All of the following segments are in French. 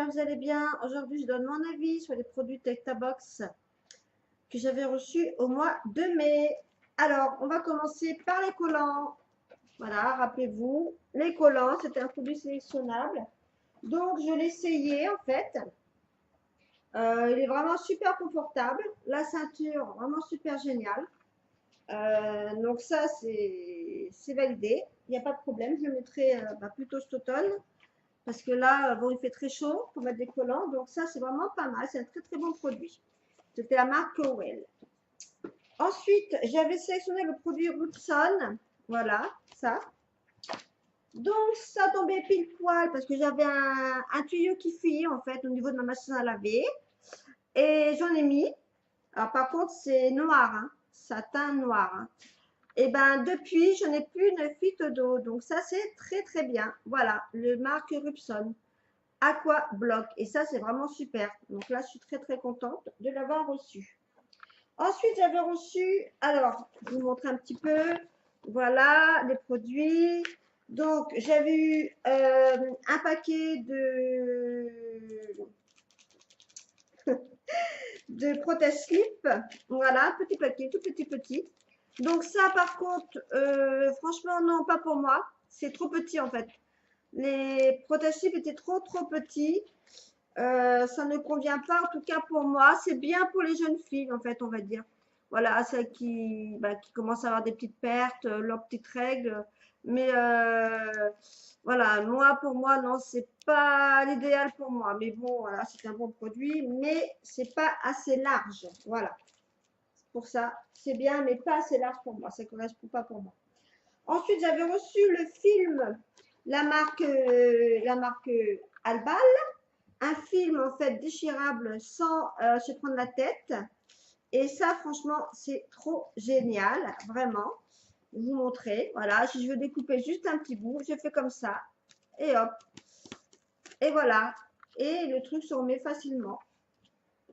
j'espère que vous allez bien. Aujourd'hui, je donne mon avis sur les produits Tectabox que j'avais reçus au mois de mai. Alors, on va commencer par les collants. Voilà, rappelez-vous, les collants, c'était un produit sélectionnable. Donc, je l'ai essayé en fait. Il est vraiment super confortable. La ceinture, vraiment super géniale. Donc ça, c'est validé. Il n'y a pas de problème. Je le mettrai plutôt cet automne. Parce que là, bon, il fait très chaud pour mettre des collants. Donc ça, c'est vraiment pas mal. C'est un très très bon produit. C'était la marque Cowell. Ensuite, j'avais sélectionné le produit Rootson. Voilà, ça. Donc ça tombait pile poil parce que j'avais un tuyau qui fuyait en fait au niveau de ma machine à laver. Et j'en ai mis. Alors par contre, c'est noir, hein, satin noir. Hein. Et ben depuis, je n'ai plus une fuite d'eau. Donc ça, c'est très très bien. Voilà, le marque Rupson. Aqua Block. Et ça, c'est vraiment super. Donc là, je suis très très contente de l'avoir reçu. Ensuite, j'avais reçu, alors, je vous montre un petit peu. Voilà, les produits. Donc, j'avais eu un paquet de protège slip. Voilà, petit paquet, tout petit petit. Donc ça, par contre, franchement, non, pas pour moi. C'est trop petit, en fait. Les protège slip étaient trop petits. Ça ne convient pas, en tout cas pour moi. C'est bien pour les jeunes filles, en fait, on va dire. Voilà, celles qui commencent à avoir des petites pertes, leurs petites règles. Mais voilà, moi, pour moi, non, c'est pas l'idéal pour moi. Mais bon, voilà, c'est un bon produit, mais c'est pas assez large. Voilà, pour ça, c'est bien, mais pas assez large pour moi. Ça ne correspond pas pour moi. Ensuite, j'avais reçu le film, la marque Albal. Un film en fait déchirable sans se prendre la tête. Et ça, franchement, c'est trop génial, vraiment. Je vais vous montrer. Voilà, si je veux découper juste un petit bout, je fais comme ça. Et hop. Et voilà. Et le truc se remet facilement.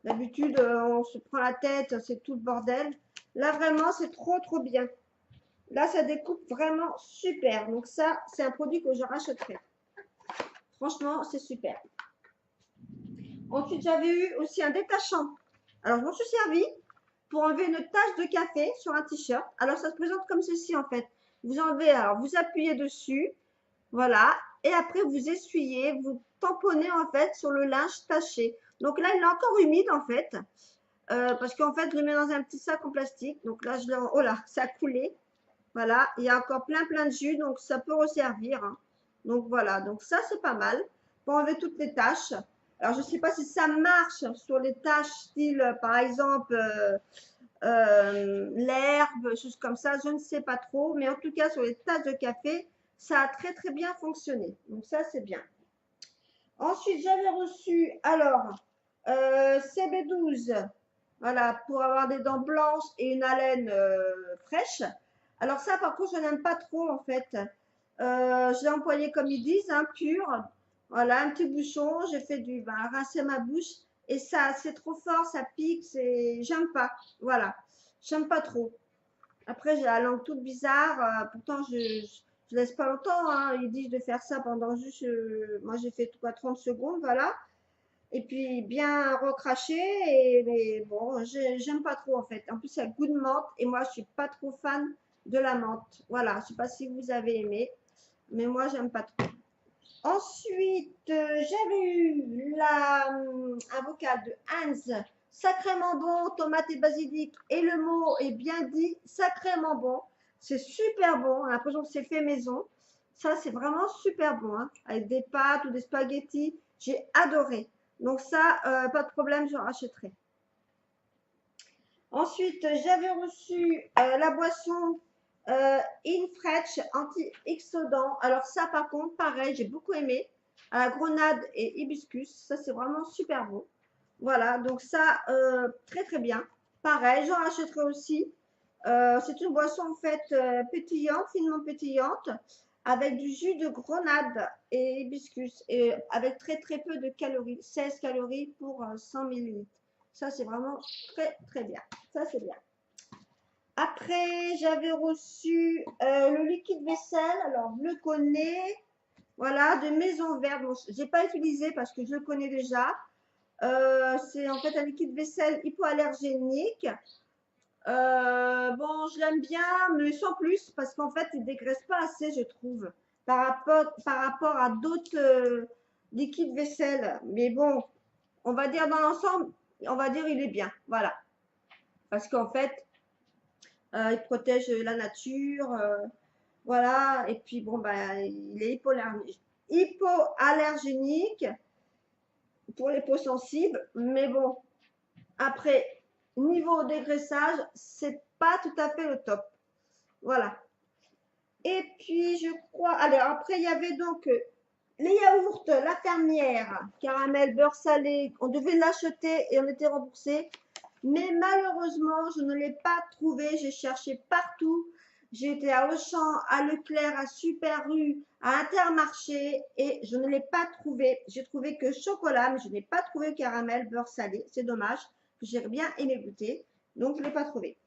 D'habitude, on se prend la tête, c'est tout le bordel. Là, vraiment, c'est trop bien. Là, ça découpe vraiment super. Donc ça, c'est un produit que je rachèterai. Franchement, c'est super. Ensuite, j'avais eu aussi un détachant. Alors, je m'en suis servi pour enlever une tache de café sur un t-shirt. Alors, ça se présente comme ceci, en fait. Vous enlevez, alors, vous appuyez dessus, voilà, et après, vous essuyez, vous tamponnez, en fait, sur le linge taché. Donc là, il est encore humide, en fait, parce qu'en fait, je le mets dans un petit sac en plastique. Donc là, oh là, ça a coulé. Voilà, il y a encore plein de jus, donc ça peut resservir. Hein. Donc voilà, donc ça, c'est pas mal pour enlever toutes les taches. Alors, je ne sais pas si ça marche sur les tâches style, par exemple, l'herbe, choses comme ça. Je ne sais pas trop. Mais en tout cas, sur les tasses de café, ça a très bien fonctionné. Donc ça, c'est bien. Ensuite, j'avais reçu, alors, CB12. Voilà, pour avoir des dents blanches et une haleine fraîche. Alors ça, par contre, je n'aime pas trop, en fait. Je l'ai employé comme ils disent, hein, pur. Voilà, un petit bouchon, j'ai fait rincer ma bouche et ça, c'est trop fort, ça pique, j'aime pas. Voilà, j'aime pas trop. Après, j'ai la langue toute bizarre, pourtant je laisse pas longtemps, hein. Ils disent de faire ça pendant juste, moi j'ai fait quoi, 30 secondes, voilà. Et puis bien recracher, mais bon, j'aime pas trop en fait. En plus, ça a goût de menthe et moi je suis pas trop fan de la menthe. Voilà, je sais pas si vous avez aimé, mais moi j'aime pas trop. Ensuite, j'avais eu un bocal de Hans, sacrément bon, tomate et basilic. Et le mot est bien dit, sacrément bon. C'est super bon, on a l'impression que c'est fait maison. Ça, c'est vraiment super bon, hein, avec des pâtes ou des spaghettis. J'ai adoré. Donc ça, pas de problème, j'en rachèterai. Ensuite, j'avais reçu la boisson Infresh anti-exodant. Alors ça, par contre, pareil, j'ai beaucoup aimé. À la grenade et hibiscus, ça c'est vraiment super bon. Voilà, donc ça, très bien. Pareil, j'en rachèterai aussi. C'est une boisson en fait pétillante, finement pétillante, avec du jus de grenade et hibiscus, et avec très peu de calories, 16 calories pour 100 ml. Ça, c'est vraiment très bien. Ça, c'est bien. Après, j'avais reçu le liquide vaisselle. Alors, vous le connaissez. Voilà, de Maison Verte. Bon, je n'ai pas utilisé parce que je le connais déjà. C'est en fait un liquide vaisselle hypoallergénique. Bon, je l'aime bien, mais sans plus, parce qu'en fait, il ne dégraisse pas assez, je trouve, par rapport à d'autres liquides vaisselle. Mais bon, on va dire dans l'ensemble, on va dire il est bien. Voilà. Parce qu'en fait, il protège la nature. Voilà. Et puis, bon, bah, il est hypoallergénique pour les peaux sensibles. Mais bon, après, niveau dégraissage, c'est pas tout à fait le top. Voilà. Et puis, je crois. Alors, après, il y avait donc les yaourts, la fermière, caramel, beurre salé. On devait l'acheter et on était remboursé. Mais malheureusement, je ne l'ai pas trouvé. J'ai cherché partout. J'ai été à Auchan, à Leclerc, à Super U, à Intermarché et je ne l'ai pas trouvé. J'ai trouvé que chocolat, mais je n'ai pas trouvé caramel, beurre salé. C'est dommage. J'ai bien aimé goûter. Donc, je ne l'ai pas trouvé.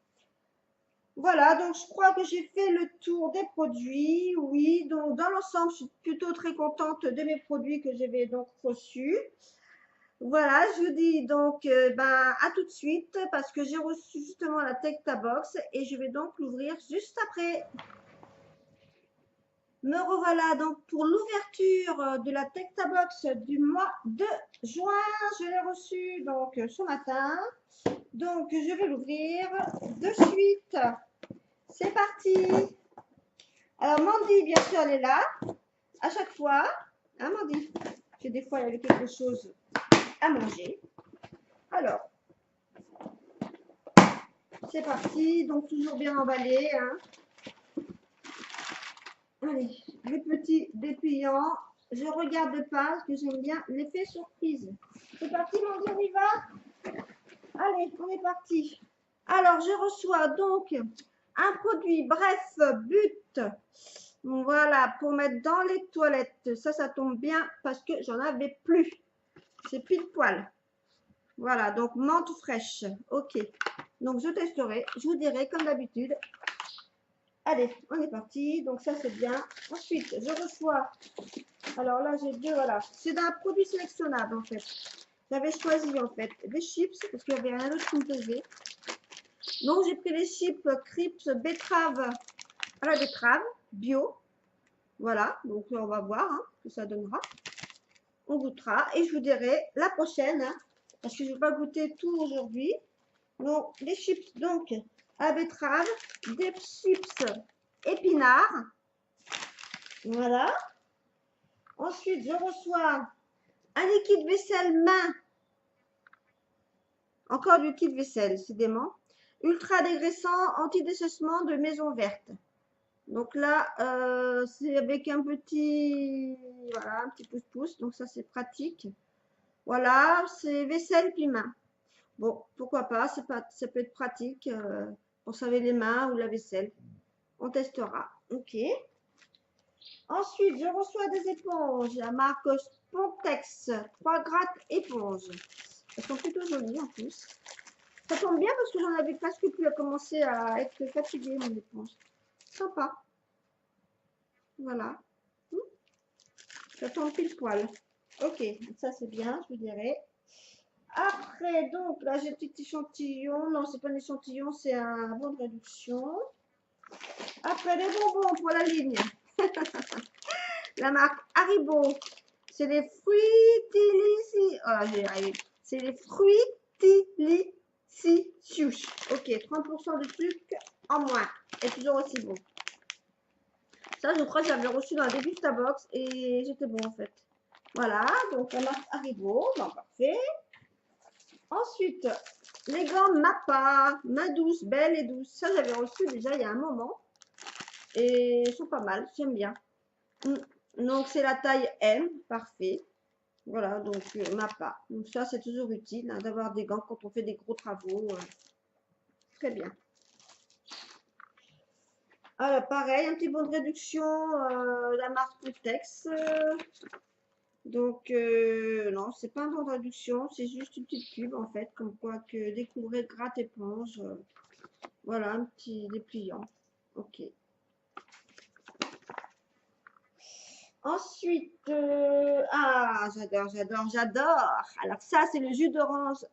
Voilà, donc je crois que j'ai fait le tour des produits. Oui, donc dans l'ensemble, je suis plutôt très contente de mes produits que j'avais donc reçus. Voilà, je vous dis donc ben, à tout de suite parce que j'ai reçu justement la Tectabox et je vais donc l'ouvrir juste après. Me revoilà donc pour l'ouverture de la Tectabox du mois de juin. Je l'ai reçue donc ce matin. Donc je vais l'ouvrir de suite. C'est parti. Alors Mandy, bien sûr, elle est là. À chaque fois. Hein, Mandy? Que des fois, il y avait quelque chose à manger. Alors, c'est parti. Donc, toujours bien emballé. Hein. Allez, les petits dépliants. Je regarde pas parce que j'aime bien l'effet surprise. C'est parti, Mandy, on y va? Allez, on est parti. Alors, je reçois donc un produit, bref, but. Voilà, pour mettre dans les toilettes. Ça tombe bien parce que j'en avais plus. C'est pile poil. Voilà, donc menthe fraîche. Ok. Donc, je testerai. Je vous dirai comme d'habitude. Allez, on est parti. Donc, ça, c'est bien. Ensuite, je reçois. Alors là, j'ai deux. Voilà. C'est d'un produit sélectionnable, en fait. J'avais choisi, en fait, des chips parce qu'il y avait un autre qui me plaisait. Donc, j'ai pris les chips Crips betterave à la betterave bio. Voilà. Donc, on va voir hein, ce que ça donnera. On goûtera et je vous dirai la prochaine hein, parce que je ne vais pas goûter tout aujourd'hui. Donc, les chips donc à betterave, des chips épinards. Voilà. Ensuite, je reçois un liquide vaisselle main. Encore du liquide vaisselle, décidément. Ultra dégraissant, anti-dessèchement de Maison Verte. Donc là, c'est avec un petit, voilà, un petit pouce-pouce. Donc ça, c'est pratique. Voilà, c'est vaisselle puis main. Bon, pourquoi pas, ça peut être pratique pour se laver les mains ou la vaisselle. On testera. Ok. Ensuite, je reçois des éponges. La marque Spontex 3 grattes éponges. Elles sont plutôt jolies en plus. Ça tombe bien parce que j'en avais presque plus à commencer à être fatiguée, mon éponge. Sympa. Voilà. Ça tombe pile poil. Ok, ça c'est bien, je vous dirais. Après, donc, là, j'ai un petit échantillon. Non, c'est pas un échantillon, c'est un bon de réduction. Après, les bonbons pour la ligne. La marque Haribo. C'est les fruitilicious. Oh, j'ai arrivé. C'est les fruitilicious. Ok, 30% de sucre en moins. Et toujours aussi bon. Ça, je crois que j'avais reçu dans la Dégustabox et j'étais bon en fait. Voilà, donc la marque Haribo. Bon, parfait. Ensuite, les gants Mappa, main douce, belle et douce. Ça, j'avais reçu déjà il y a un moment. Et ils sont pas mal, j'aime bien. Donc, c'est la taille M, parfait. Voilà, donc Mappa. Donc, ça, c'est toujours utile hein, d'avoir des gants quand on fait des gros travaux. Très bien. Alors, pareil, un petit bon de réduction, la marque Protex. Donc, non, c'est pas un bon de réduction, c'est juste une petite pub en fait, comme quoi que découvrez gratte éponge. Voilà, un petit dépliant. Ok. Ensuite, ah, j'adore. Alors ça, c'est le jus d'orange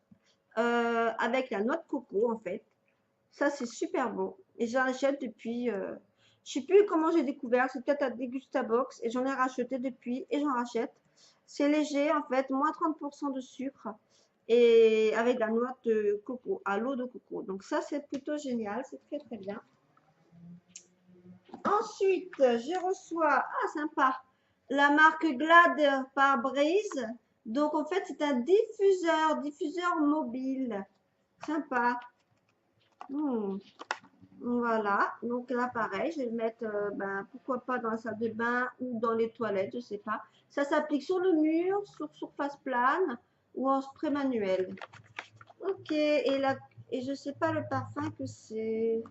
avec la noix de coco, en fait. Ça, c'est super bon. Et j'en achète depuis, je sais plus comment j'ai découvert, c'est peut-être à Degustabox, et j'en ai racheté depuis, et j'en rachète. C'est léger, en fait, moins 30% de sucre, et avec de la noix de coco, à l'eau de coco. Donc ça, c'est plutôt génial, c'est très très bien. Ensuite, je reçois, ah sympa, la marque Glad par Breeze. Donc en fait, c'est un diffuseur mobile. Sympa. Hmm. Voilà, donc là pareil, je vais le mettre, ben, pourquoi pas dans la salle de bain ou dans les toilettes, je sais pas. Ça s'applique sur le mur, sur surface plane ou en spray manuel. Ok, et je sais pas le parfum que c'est.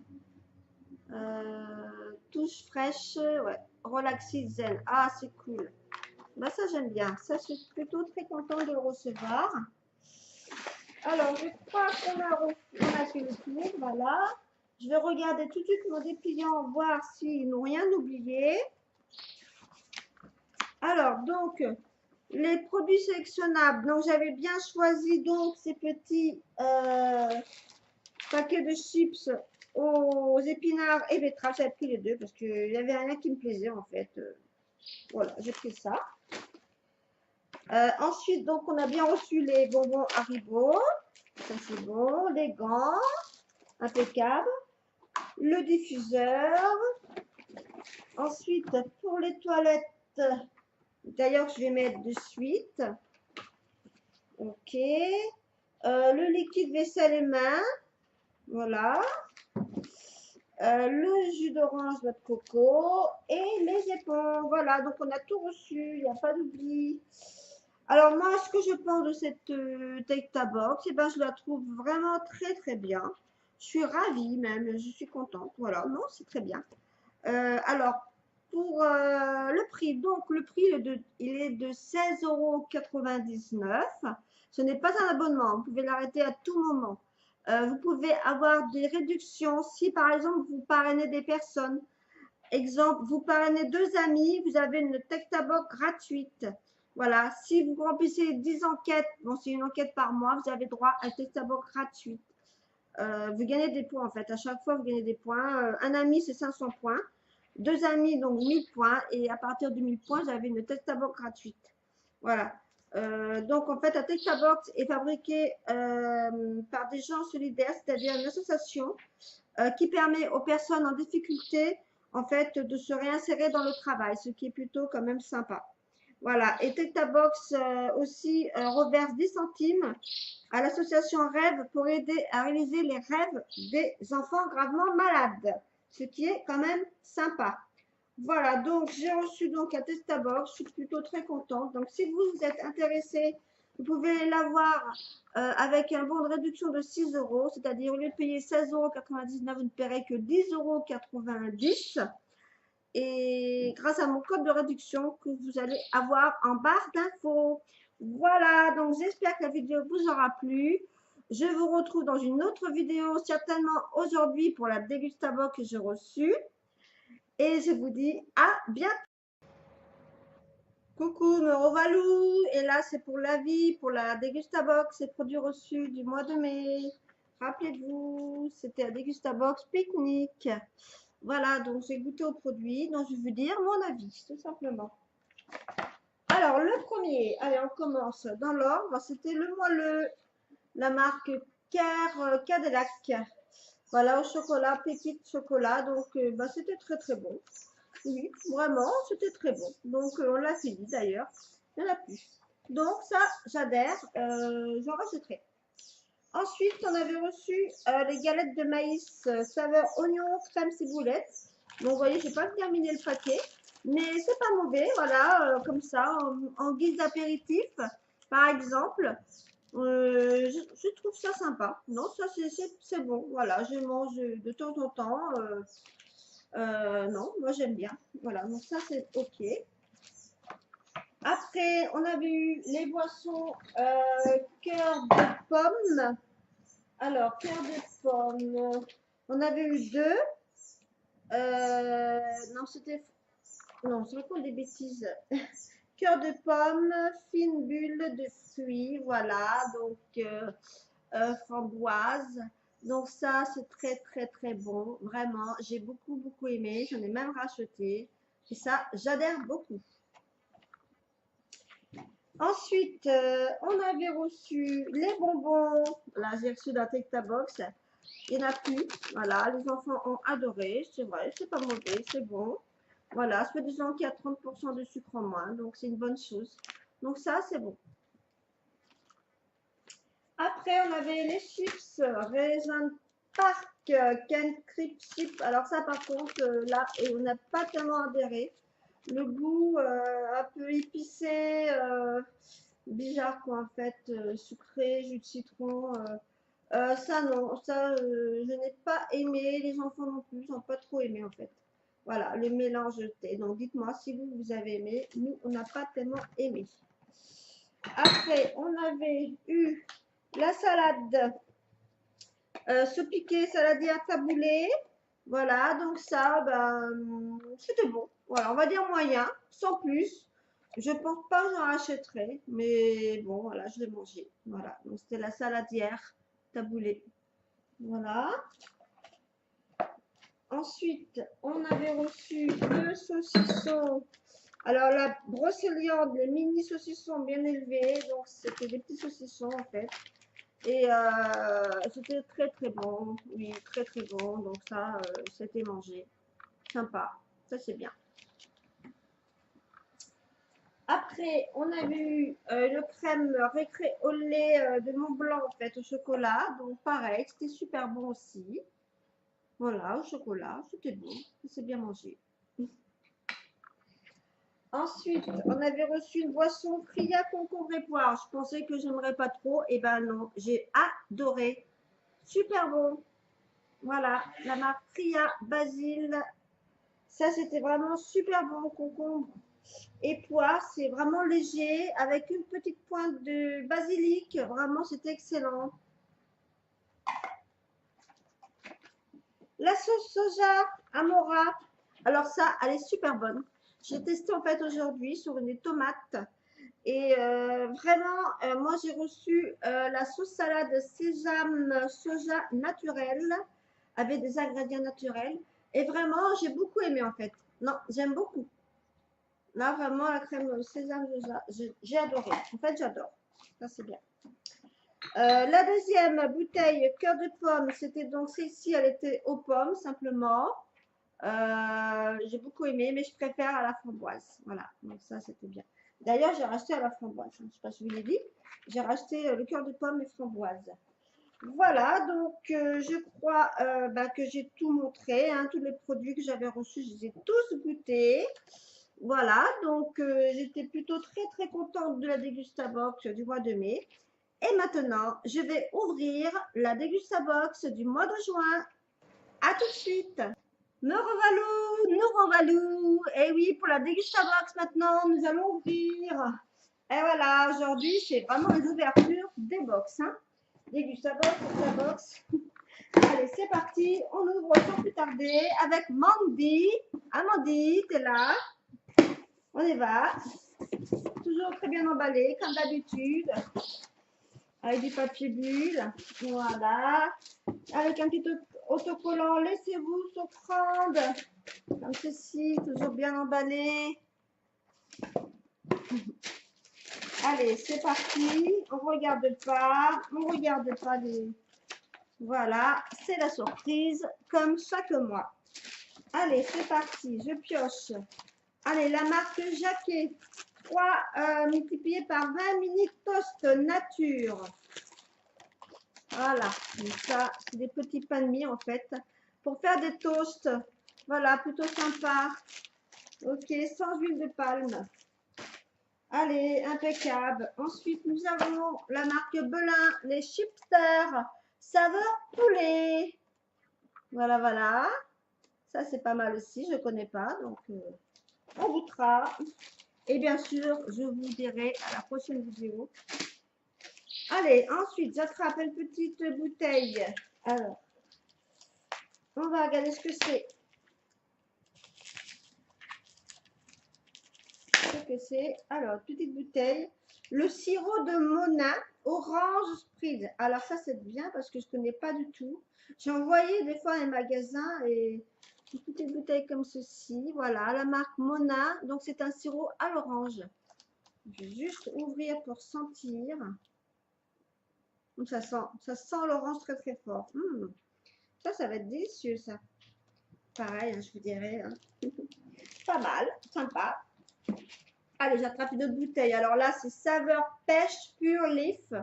Touche fraîche, ouais. Relaxi Zen. Ah, c'est cool. Bah, ça, j'aime bien. Ça, je suis plutôt très contente de le recevoir. Alors, je crois on a fait le tour. Voilà. Je vais regarder tout de suite mon dépliant, voir s'ils n'ont rien oublié. Alors, donc, les produits sélectionnables. Donc, j'avais bien choisi donc ces petits paquets de chips aux épinards et betteraves. J'avais pris les deux parce qu'il y avait rien qui me plaisait en fait. Voilà, j'ai pris ça. Ensuite, donc, on a bien reçu les bonbons Haribo. Ça, c'est bon. Les gants, impeccable. Le diffuseur. Ensuite, pour les toilettes, d'ailleurs, je vais mettre de suite. Ok. Le liquide vaisselle et main. Voilà. Le jus d'orange, noix de coco et les éponges. Voilà, donc on a tout reçu, il n'y a pas d'oubli. Alors moi, ce que je pense de cette Box, eh ben, je la trouve vraiment très très bien. Je suis ravie même, je suis contente. Voilà, non, c'est très bien. Alors, pour le prix, donc le prix il est de 16,99 €. Ce n'est pas un abonnement, vous pouvez l'arrêter à tout moment. Vous pouvez avoir des réductions si par exemple vous parrainez des personnes. Exemple, vous parrainez deux amis, vous avez une Box gratuite. Voilà, si vous remplissez 10 enquêtes, bon c'est une enquête par mois, vous avez droit à une Box gratuite. Vous gagnez des points en fait, à chaque fois vous gagnez des points. Un ami c'est 500 points, deux amis donc 1000 points et à partir de 1000 points j'avais une Box gratuite. Voilà. Donc en fait la Box est fabriquée par des gens solidaires, c'est-à-dire une association qui permet aux personnes en difficulté en fait de se réinsérer dans le travail, ce qui est plutôt quand même sympa. Voilà, et Box aussi reverse 10 centimes à l'association Rêve pour aider à réaliser les rêves des enfants gravement malades, ce qui est quand même sympa. Voilà, donc j'ai reçu donc un Box, je suis plutôt très contente. Donc si vous êtes intéressé, vous pouvez l'avoir avec un bon de réduction de 6 €, c'est-à-dire au lieu de payer 16,99 €, vous ne paierez que 10,90 €. Et grâce à mon code de réduction que vous allez avoir en barre d'infos. Voilà, donc j'espère que la vidéo vous aura plu. Je vous retrouve dans une autre vidéo, certainement aujourd'hui pour la Box que j'ai reçue. Et je vous dis à bientôt. Coucou, me revalou. Et là, c'est pour l'avis, pour la Box, ces produits reçus du mois de mai. Rappelez-vous, c'était la Box pique-nique. Voilà, donc j'ai goûté aux produits, donc je vais vous dire mon avis, tout simplement. Alors, le premier, allez, on commence dans l'ordre, c'était le moelleux, la marque Cadillac. Voilà, au chocolat, pépite chocolat, donc bah, c'était très très bon. Oui, vraiment, c'était très bon. Donc, on l'a fini d'ailleurs, il n'y en a plus. Donc, ça, j'adhère, j'en rachèterai. Ensuite, on avait reçu les galettes de maïs saveur oignon, crème, ciboulette. Bon, vous voyez, je n'ai pas terminé le paquet, mais c'est pas mauvais, voilà, comme ça, en guise d'apéritif, par exemple. Je trouve ça sympa. Non, ça c'est bon, voilà, je mange de temps en temps. Non, moi j'aime bien. Voilà, donc ça c'est ok. Après, on avait eu les boissons cœur de pomme. Alors, cœur de pomme, on avait eu deux. Non, c'était Non, je raconte des bêtises. Cœur de pomme, fine bulle de fruits, voilà. Donc, framboise. Donc ça, c'est très, très, très bon. Vraiment, j'ai beaucoup, beaucoup aimé. J'en ai même racheté. Et ça, j'adhère beaucoup. Ensuite, on avait reçu les bonbons. Là, j'ai reçu dans Box. Il n'y en a plus. Voilà, les enfants ont adoré. C'est vrai, c'est pas mauvais, c'est bon. Voilà, soi-disant qu'il y a 30% de sucre en moins. Donc, c'est une bonne chose. Donc, ça, c'est bon. Après, on avait les chips Raisin Park Ken Crip Chip. Alors ça, par contre, là, on n'a pas tellement adhéré. Le goût un peu épicé, bizarre quoi en fait, sucré, jus de citron. Ça non, ça je n'ai pas aimé. Les enfants non plus, ils n'ont pas trop aimé en fait. Voilà, le mélange de thé. Donc dites-moi si vous avez aimé. Nous, on n'a pas tellement aimé. Après, on avait eu la salade saupiquée, saladière taboulée. Voilà, donc ça, ben, c'était bon. Voilà, on va dire moyen, sans plus. Je pense pas que j'en rachèterai, mais bon, voilà, je l'ai mangé. Voilà, donc c'était la saladière taboulée. Voilà. Ensuite, on avait reçu deux saucissons. Alors, la brocéliande, les mini saucissons bien élevés. Donc, c'était des petits saucissons en fait. Et c'était très très bon. Oui, très très bon. Donc, ça, c'était mangé. Sympa. Ça, c'est bien. Après, on avait eu le crème récré au lait de Mont Blanc en fait au chocolat. Donc, pareil, c'était super bon aussi. Voilà, au chocolat, c'était bon. C'est bien mangé. Ensuite, on avait reçu une boisson Fria concombre et poire. Je pensais que j'aimerais pas trop. Et ben non, j'ai adoré. Super bon. Voilà, la marque Fria Basile. Ça, c'était vraiment super bon. Concombre et poire, c'est vraiment léger avec une petite pointe de basilic. Vraiment, c'était excellent. La sauce soja Amora. Alors ça, elle est super bonne. J'ai testé en fait aujourd'hui sur une tomate. Et vraiment, moi j'ai reçu la sauce salade sésame soja naturelle avec des ingrédients naturels. Et vraiment, j'ai beaucoup aimé en fait. Non, j'aime beaucoup. Là, vraiment, la crème sésame soja, j'ai adoré. En fait, j'adore. Ça, c'est bien. La deuxième bouteille cœur de pomme, c'était donc celle-ci, elle était aux pommes simplement. J'ai beaucoup aimé, mais je préfère à la framboise. Voilà, donc ça c'était bien. D'ailleurs, j'ai racheté à la framboise. Je ne sais pas si je vous l'ai dit. J'ai racheté le cœur de pomme et framboise. Voilà, donc je crois que j'ai tout montré. Hein, tous les produits que j'avais reçus, je les ai tous goûtés. Voilà, donc j'étais plutôt très très contente de la Dégustabox du mois de mai. Et maintenant, je vais ouvrir la Dégustabox du mois de juin. À tout de suite. Nous revalou. Et oui, pour la Dégustabox maintenant, nous allons ouvrir. Et voilà, aujourd'hui, c'est vraiment les ouvertures des box. Hein. Dégustabox, Dégustabox. Allez, c'est parti. On ouvre sans plus tarder avec Mandy. Mandy, t'es là. On y va. Toujours très bien emballé, comme d'habitude. Avec du papier bulle. Voilà. Avec un petit autocollant. Laissez-vous surprendre. Comme ceci, toujours bien emballé. Allez, c'est parti. On regarde pas. On regarde pas les... Voilà, c'est la surprise, comme chaque mois. Allez, c'est parti. Je pioche. Allez, la marque Jacquet. 3 multiplié par 20 mini toast nature. Voilà, donc ça, c'est des petits pains de mie en fait. Pour faire des toasts, voilà, plutôt sympa. Ok, sans huile de palme. Allez, impeccable. Ensuite, nous avons la marque Belin, les chipsters, saveur poulet. Voilà, voilà. Ça, c'est pas mal aussi, je ne connais pas, donc on goûtera. Et bien sûr, je vous dirai à la prochaine vidéo. Allez, ensuite, j'attrape une petite bouteille. Alors, on va regarder ce que c'est. que c'est? Alors, petite bouteille. Le sirop de Mona, orange spritz. Alors ça, c'est bien parce que je ne connais pas du tout. J'ai envoyé des fois dans les magasins et une petite bouteille comme ceci. Voilà, la marque Mona. Donc, c'est un sirop à l'orange. Je vais juste ouvrir pour sentir. Ça sent l'orange très très fort. Ça va être délicieux ça. Pareil, hein, je vous dirais. Hein. Pas mal, sympa. Allez, j'attrape une autre bouteille. Alors là, c'est saveur pêche pure leaf.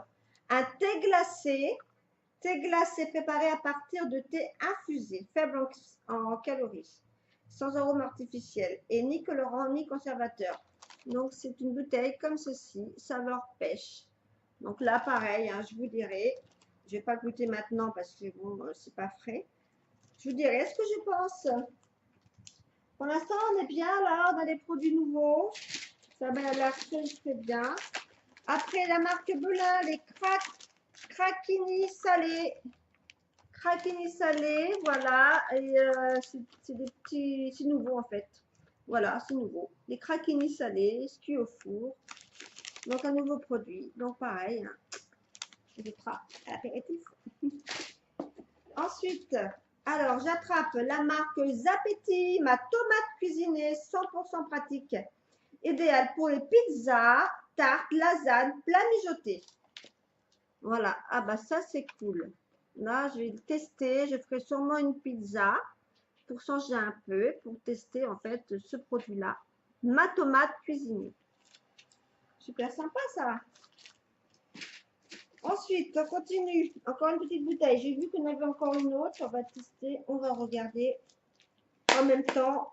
Un thé glacé. Thé glacé préparé à partir de thé infusé, faible en calories, sans arôme artificiel et ni colorant ni conservateur. Donc, c'est une bouteille comme ceci, saveur pêche. Donc là, pareil, hein, je vous dirai. Je ne vais pas goûter maintenant parce que bon, c'est pas frais. Je vous dirai ce que je pense. Pour l'instant, on est bien là, on a des produits nouveaux. Ça m'a l'air très bien. Après, la marque Belin, les craquini salés. Craquini salés, voilà. Et c'est des petits, c'est nouveau en fait. Voilà, c'est nouveau. Les craquini salés, cuits au four. Donc, un nouveau produit. Donc, pareil, hein, je ferai apéritif. Ensuite, alors, j'attrape la marque Zapetti, ma tomate cuisinée 100% pratique. Idéal pour les pizzas, tartes, lasagnes, plats mijotés. Voilà. Ah bah ça, c'est cool. Là, je vais le tester. Je ferai sûrement une pizza pour changer un peu, pour tester en fait ce produit-là. Ma tomate cuisinée. Super sympa ça. Ensuite, on continue. Encore une petite bouteille. J'ai vu qu'on avait encore une autre. On va tester. On va regarder en même temps.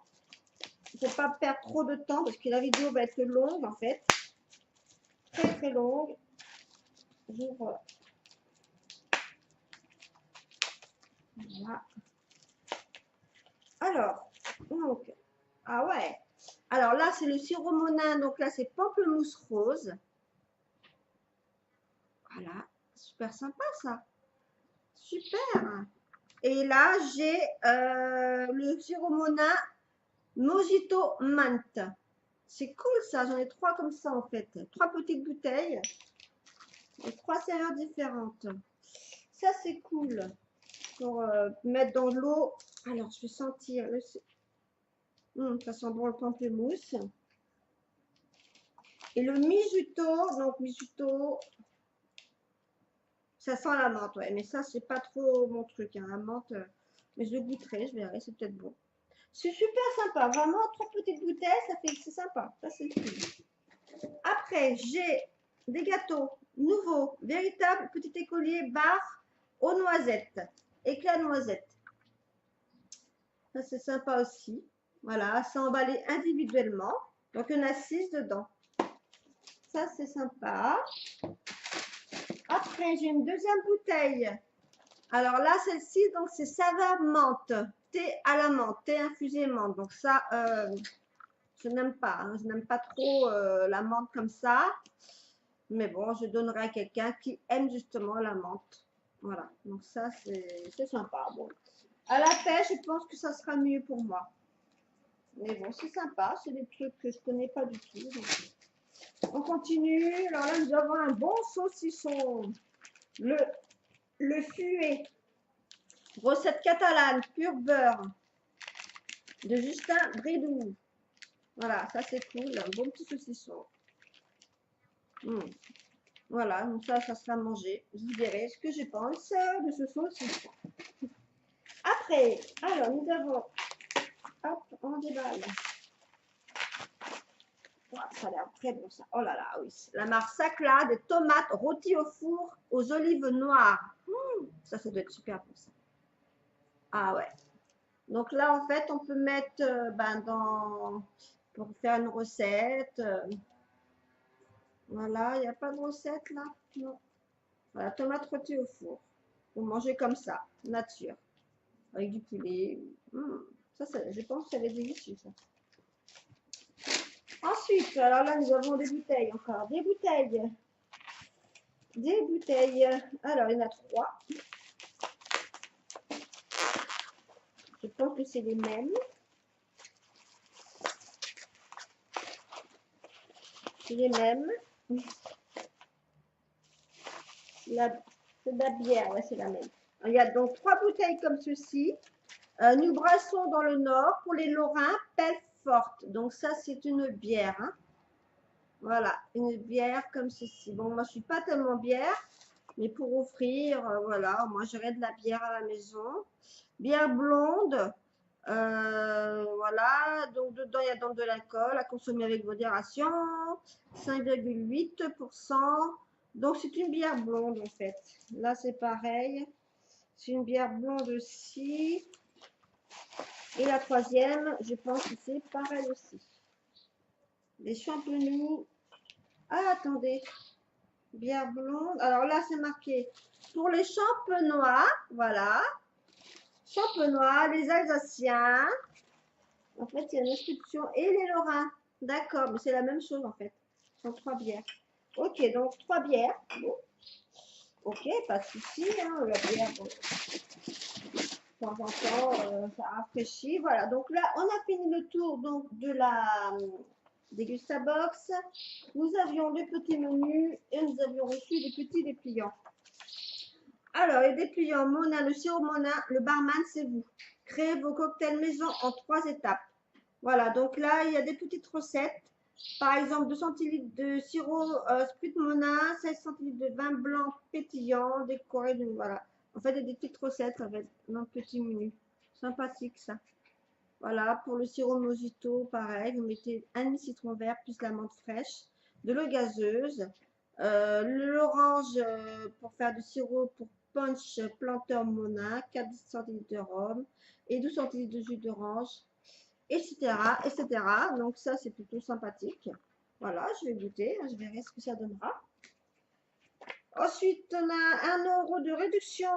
Il ne faut pas perdre trop de temps parce que la vidéo va être longue en fait. Très très longue. J'ouvre. Voilà. Alors, donc, ah ouais. Alors là, c'est le sirop Monin. Donc là, c'est pamplemousse rose. Voilà. Super sympa ça. Super. Et là, j'ai le sirop Monin Mojito Menthe. C'est cool ça. J'en ai 3 comme ça en fait. 3 petites bouteilles. Et 3 saveurs différentes. Ça, c'est cool. Pour mettre dans l'eau. Alors, je vais sentir. Ça sent bon le pamplemousse. Et le mijuto, donc mijuto, ça sent la menthe, ouais. Mais ça, c'est pas trop mon truc, hein, la menthe. Mais je le goûterai, je verrai, c'est peut-être bon. C'est super sympa, vraiment, 3 petites bouteilles, ça fait que c'est sympa. Ça, c'est cool. Après, j'ai des gâteaux nouveaux, véritables petit écolier bar aux noisettes, éclat noisette. Ça, c'est sympa aussi. Voilà, c'est emballé individuellement. Donc, il y en a 6 dedans. Ça, c'est sympa. Après, j'ai une deuxième bouteille. Alors là, celle-ci, donc c'est saveur menthe. Thé à la menthe, thé infusé menthe. Donc ça, je n'aime pas. Hein. Je n'aime pas trop la menthe comme ça. Mais bon, je donnerai à quelqu'un qui aime justement la menthe. Voilà. Donc ça, c'est sympa. Bon. À la pêche, je pense que ça sera mieux pour moi. Mais bon, c'est sympa. C'est des trucs que je ne connais pas du tout. Donc. On continue. Alors là, nous avons un bon saucisson. Le fuet. Recette catalane, pur beurre. De Justin Bridou. Voilà, ça c'est cool. Un bon petit saucisson. Voilà, donc ça sera mangé. Je vous dirai ce que je pense de ce saucisson. Après, alors nous avons. Hop, on déballe. Oh, ça a l'air très bon ça. Oh là là, oui. La marque Sacla, des tomates rôties au four aux olives noires. Ça doit être super bon ça. Ah ouais. Donc là, en fait, on peut mettre pour faire une recette. Voilà, il n'y a pas de recette là. Non. Voilà, tomate rôtie au four. Vous mangez comme ça, nature. Avec du poulet. Ça, je pense que ça va être délicieux ça. Ensuite, alors là, nous avons des bouteilles encore. Des bouteilles. Des bouteilles. Alors, il y en a 3. Je pense que c'est les mêmes. C'est les mêmes. C'est de la bière, ouais, c'est la même. Il y a donc 3 bouteilles comme ceci. Nous brassons dans le Nord pour les Lorrains, pelle forte. Donc ça, c'est une bière. Hein. Voilà, une bière comme ceci. Bon, moi, je suis pas tellement bière, mais pour offrir, voilà, moi, j'aurais de la bière à la maison. Bière blonde, voilà, donc dedans, il y a donc de l'alcool à consommer avec modération, 5,8%. Donc, c'est une bière blonde, en fait. Là, c'est pareil. C'est une bière blonde aussi. Et la troisième, je pense que c'est pareil aussi. Les champenoux. Ah, attendez. Bière blonde. Alors là, c'est marqué pour les champenois. Voilà. Champenois, les Alsaciens. En fait, il y a une inscription. Et les Lorrains. D'accord, mais c'est la même chose en fait. Ce sont 3 bières. Ok, donc 3 bières. Bon. Ok, pas de souci. Hein, la bière, bon. De temps en temps, ça rafraîchit. Voilà, donc là, on a fini le tour donc, de la Dégustabox. Nous avions le petit menu et nous avions reçu des petits dépliants. Alors, les dépliants Mona, le sirop Mona, le barman, c'est vous. Créez vos cocktails maison en 3 étapes. Voilà, donc là, il y a des petites recettes. Par exemple, 2 centilitres de sirop Sprite Mona, 16 centilitres de vin blanc pétillant, décoré de... Voilà. En fait, il y a des petites recettes avec un petit menu. Sympathique, ça. Voilà, pour le sirop mojito, pareil, vous mettez un demi-citron vert plus la menthe fraîche, de l'eau gazeuse, l'orange pour faire du sirop pour punch planteur Mona, 4 centilitres de rhum et 12 centilitres de jus d'orange, etc., etc. Donc ça, c'est plutôt sympathique. Voilà, je vais goûter, je verrai ce que ça donnera. Ensuite, on a 1 € de réduction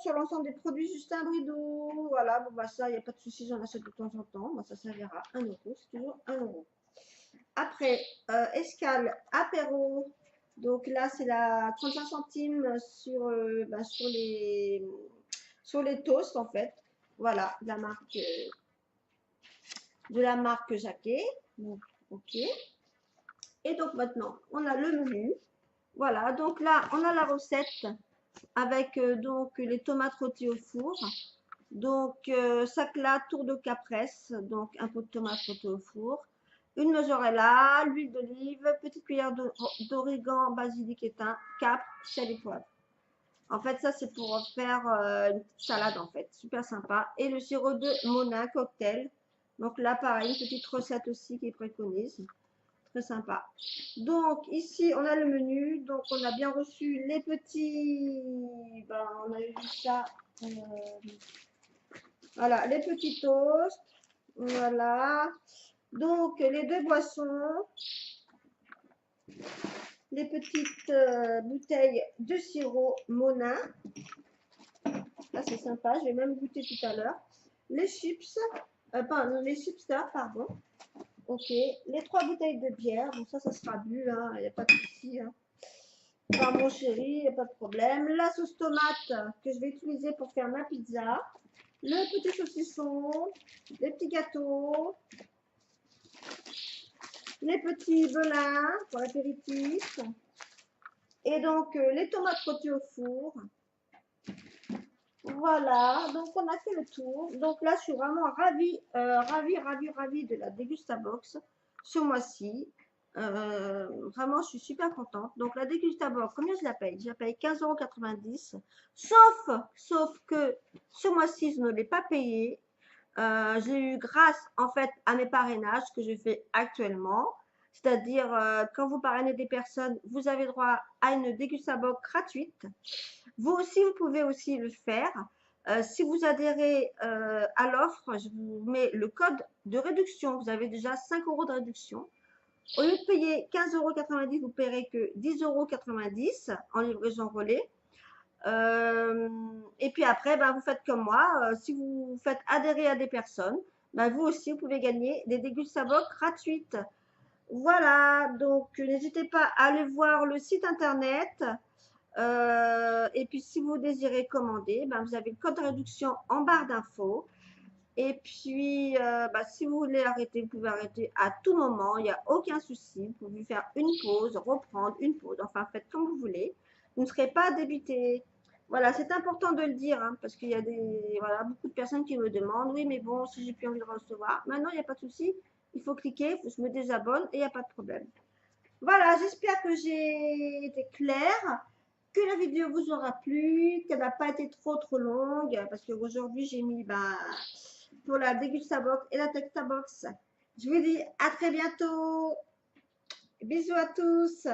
sur l'ensemble des produits Justin Bridoux. Voilà, bon, bah ça, il n'y a pas de souci, j'en achète de temps en temps. Bah, ça servira 1 €, c'est toujours 1 €. Après, escale apéro. Donc là, c'est la 35 centimes sur, sur les toasts, en fait. Voilà, de la marque Jacquet. Donc, ok. Et donc maintenant, on a le menu. Voilà, donc là, on a la recette avec donc les tomates rôties au four. Donc, sacla, tour de capresse, donc un pot de tomates rôties au four. Une mozzarella, l'huile d'olive, petite cuillère d'origan, basilic et thym, capre, sel et poivre. En fait, ça, c'est pour faire une petite salade, en fait. Super sympa. Et le sirop de Mona cocktail. Donc là, pareil, une petite recette aussi qui préconise. Très sympa. Donc, ici, on a le menu. Donc, on a bien reçu les petits... Ben, on a vu ça. Voilà, les petits toasts. Voilà. Donc, les 2 boissons. Les petites bouteilles de sirop Mona. Là, c'est sympa. Je vais même goûter tout à l'heure. Les chips. Pardon, les chipsters, pardon. Ok. Les 3 bouteilles de bière. Bon, ça sera bu. Il n'y a pas de souci. Par mon chéri, il n'y a pas de problème. La sauce tomate que je vais utiliser pour faire ma pizza. Le petit saucisson. Les petits gâteaux. Les petits belins pour l'apéritif. Et donc, les tomates rôties au four. Voilà, donc on a fait le tour. Donc là, je suis vraiment ravie de la Dégustabox ce mois-ci. Vraiment, je suis super contente. Donc la Dégustabox, combien je la paye? Je la paye 15,90 €. Sauf que ce mois-ci, je ne l'ai pas payé. Je l'ai eu grâce en fait à mes parrainages que je fais actuellement. C'est-à-dire, quand vous parrainez des personnes, vous avez droit à une Dégustabox gratuite. Vous aussi, vous pouvez aussi le faire. Si vous adhérez à l'offre, je vous mets le code de réduction. Vous avez déjà 5 € de réduction. Au lieu de payer 15,90 €, vous ne paierez que 10,90 € en livraison relais. Et puis après, ben, vous faites comme moi. Si vous faites adhérer à des personnes, ben, vous aussi, vous pouvez gagner des Dégustabox gratuites. Voilà, donc n'hésitez pas à aller voir le site internet. Et puis, si vous désirez commander, ben, vous avez le code de réduction en barre d'infos. Et puis, si vous voulez arrêter, vous pouvez arrêter à tout moment. Il n'y a aucun souci. Vous pouvez faire une pause, reprendre une pause. Enfin, faites comme vous voulez. Vous ne serez pas débité. Voilà, c'est important de le dire, hein, parce qu'il y a voilà, beaucoup de personnes qui me demandent, oui, mais bon, si j'ai plus envie de recevoir. Maintenant, il n'y a pas de souci. Il faut cliquer, je me désabonne et il n'y a pas de problème. Voilà, j'espère que j'ai été claire, que la vidéo vous aura plu, qu'elle n'a pas été trop longue, parce qu'aujourd'hui j'ai mis pour la Degustabox et la Textabox. Je vous dis à très bientôt. Bisous à tous.